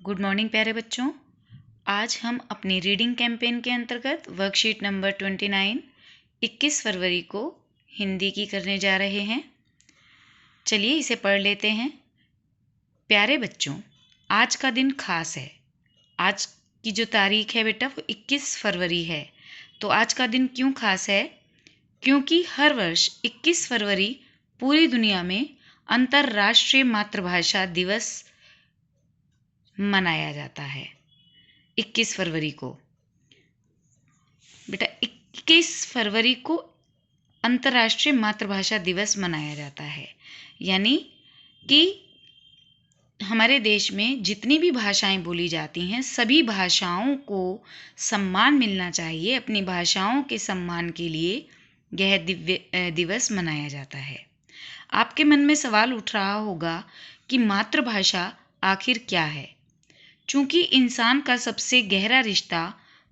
Good morning प्यारे बच्चों। आज हम अपनी रीडिंग कैंपेन के अंतर्गत वर्कशीट नंबर 29 21 फरवरी को हिंदी की करने जा रहे हैं। चलिए इसे पढ़ लेते हैं। प्यारे बच्चों, आज का दिन खास है। आज की जो तारीख है बेटा वो 21 फरवरी है। तो आज का दिन क्यों खास है? क्योंकि हर वर्ष 21 फरवरी पूरी दुनिया में अंतर्राष्ट्रीय मातृभाषा दिवस मनाया जाता है। 21 फरवरी को बेटा 21 फरवरी को अंतर्राष्ट्रीय मातृभाषा दिवस मनाया जाता है। यानी कि हमारे देश में जितनी भी भाषाएं बोली जाती हैं सभी भाषाओं को सम्मान मिलना चाहिए। अपनी भाषाओं के सम्मान के लिए यह दिवस मनाया जाता है। आपके मन में सवाल उठ रहा होगा कि मातृभाषा आखिर क्या है? चूंकि इंसान का सबसे गहरा रिश्ता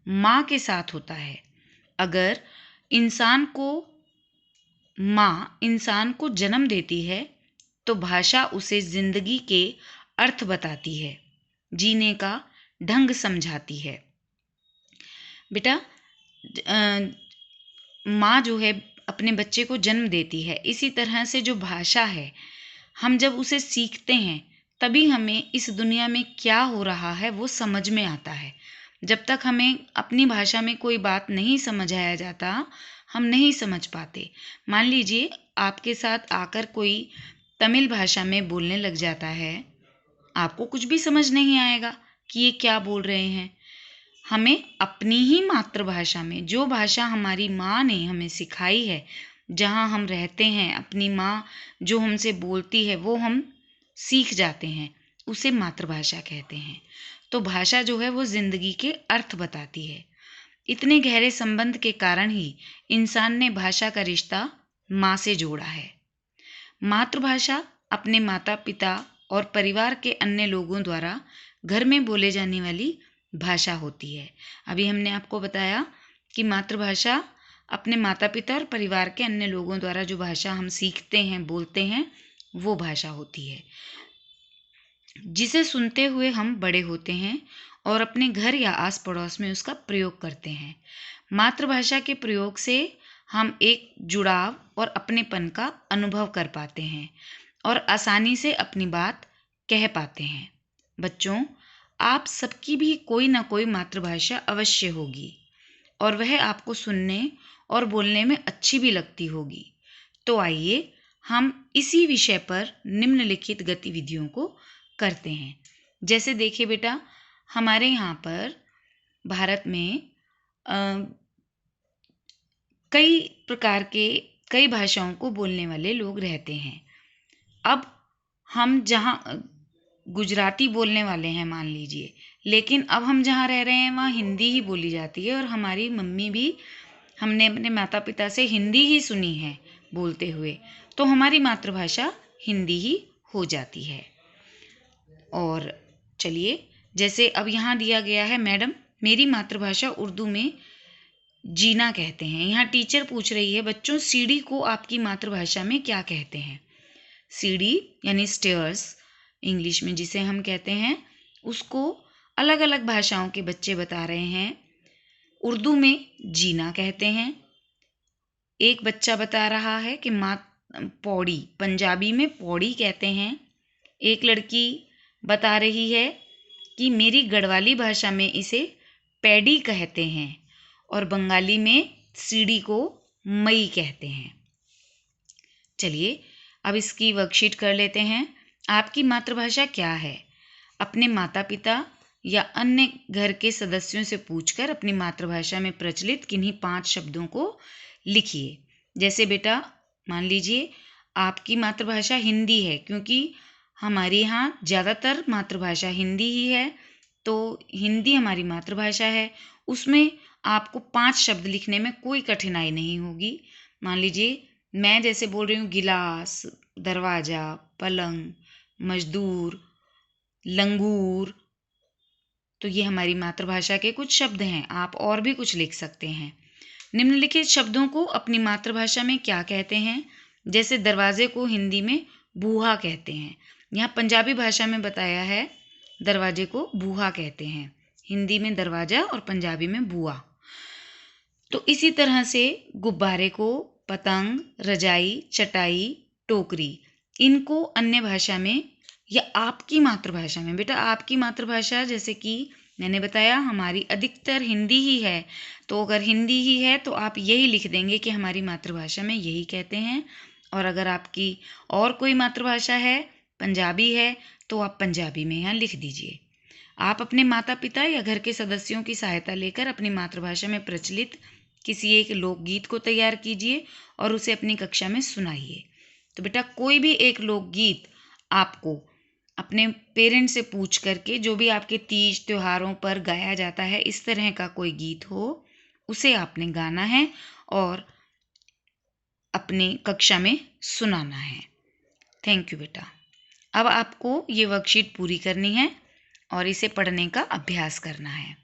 माँ के साथ होता है। अगर माँ इंसान को जन्म देती है तो भाषा उसे जिंदगी के अर्थ बताती है, जीने का ढंग समझाती है। बेटा माँ जो है अपने बच्चे को जन्म देती है। इसी तरह से जो भाषा है, हम जब उसे सीखते हैं तभी हमें इस दुनिया में क्या हो रहा है वो समझ में आता है। जब तक हमें अपनी भाषा में कोई बात नहीं समझाया जाता, हम नहीं समझ पाते। मान लीजिए आपके साथ आकर कोई तमिल भाषा में बोलने लग जाता है, आपको कुछ भी समझ नहीं आएगा कि ये क्या बोल रहे हैं। हमें अपनी ही मातृभाषा में, जो भाषा हमारी माँ ने हमें सिखाई है, जहाँ हम रहते हैं, अपनी माँ जो हमसे बोलती है वो हम सीख जाते हैं, उसे मातृभाषा कहते हैं। तो भाषा जो है वो जिंदगी के अर्थ बताती है। इतने गहरे संबंध के कारण ही इंसान ने भाषा का रिश्ता माँ से जोड़ा है। मातृभाषा अपने माता पिता और परिवार के अन्य लोगों द्वारा घर में बोले जाने वाली भाषा होती है। अभी हमने आपको बताया कि मातृभाषा अपने माता पिता और परिवार के अन्य लोगों द्वारा जो भाषा हम सीखते हैं, बोलते हैं, वो भाषा होती है, जिसे सुनते हुए हम बड़े होते हैं और अपने घर या आस पड़ोस में उसका प्रयोग करते हैं। मातृभाषा के प्रयोग से हम एक जुड़ाव और अपनेपन का अनुभव कर पाते हैं और आसानी से अपनी बात कह पाते हैं। बच्चों, आप सबकी भी कोई ना कोई मातृभाषा अवश्य होगी और वह आपको सुनने और बोलने में अच्छी भी लगती होगी। तो आइए हम इसी विषय पर निम्नलिखित गतिविधियों को करते हैं। जैसे देखिए बेटा, हमारे यहाँ पर भारत में कई प्रकार के कई भाषाओं को बोलने वाले लोग रहते हैं। अब हम जहाँ गुजराती बोलने वाले हैं मान लीजिए, लेकिन अब हम जहाँ रह रहे हैं वहाँ हिंदी ही बोली जाती है और हमारी मम्मी भी, हमने अपने माता पिता से हिंदी ही सुनी है बोलते हुए, तो हमारी मातृभाषा हिंदी ही हो जाती है। और चलिए, जैसे अब यहाँ दिया गया है, मैडम मेरी मातृभाषा उर्दू में जीना कहते हैं। यहाँ टीचर पूछ रही है, बच्चों सीढ़ी को आपकी मातृभाषा में क्या कहते हैं? सीढ़ी यानी स्टेयर्स इंग्लिश में जिसे हम कहते हैं, उसको अलग अलग भाषाओं के बच्चे बता रहे हैं। उर्दू में जीना कहते हैं। एक बच्चा बता रहा है कि पौड़ी, पंजाबी में पौड़ी कहते हैं। एक लड़की बता रही है कि मेरी गढ़वाली भाषा में इसे पैडी कहते हैं और बंगाली में सीढ़ी को मई कहते हैं। चलिए अब इसकी वर्कशीट कर लेते हैं। आपकी मातृभाषा क्या है? अपने माता पिता या अन्य घर के सदस्यों से पूछकर अपनी मातृभाषा में प्रचलित किन्हीं 5 शब्दों को लिखिए। जैसे बेटा मान लीजिए आपकी मातृभाषा हिंदी है, क्योंकि हमारे यहाँ ज़्यादातर मातृभाषा हिंदी ही है, तो हिंदी हमारी मातृभाषा है। उसमें आपको 5 शब्द लिखने में कोई कठिनाई नहीं होगी। मान लीजिए मैं जैसे बोल रही हूँ गिलास, दरवाज़ा, पलंग, मजदूर, लंगूर, तो ये हमारी मातृभाषा के कुछ शब्द हैं। आप और भी कुछ लिख सकते हैं। निम्नलिखित शब्दों को अपनी मातृभाषा में क्या कहते हैं? जैसे दरवाजे को हिंदी में बूहा कहते हैं। यहाँ पंजाबी भाषा में बताया है दरवाजे को बूहा कहते हैं। हिंदी में दरवाजा और पंजाबी में बुआ। तो इसी तरह से गुब्बारे को पतंग, रजाई, चटाई, टोकरी, इनको अन्य भाषा में या आपकी मातृभाषा में, बेटा आपकी मातृभाषा जैसे कि मैंने बताया हमारी अधिकतर हिंदी ही है, तो अगर हिंदी ही है तो आप यही लिख देंगे कि हमारी मातृभाषा में यही कहते हैं। और अगर आपकी और कोई मातृभाषा है, पंजाबी है, तो आप पंजाबी में यहाँ लिख दीजिए। आप अपने माता पिता या घर के सदस्यों की सहायता लेकर अपनी मातृभाषा में प्रचलित किसी एक लोकगीत को तैयार कीजिए और उसे अपनी कक्षा में सुनाइए। तो बेटा कोई भी एक लोकगीत आपको अपने पेरेंट्स से पूछ करके, जो भी आपके तीज त्योहारों पर गाया जाता है, इस तरह का कोई गीत हो, उसे आपने गाना है और अपनी कक्षा में सुनाना है। थैंक यू बेटा। अब आपको ये वर्कशीट पूरी करनी है और इसे पढ़ने का अभ्यास करना है।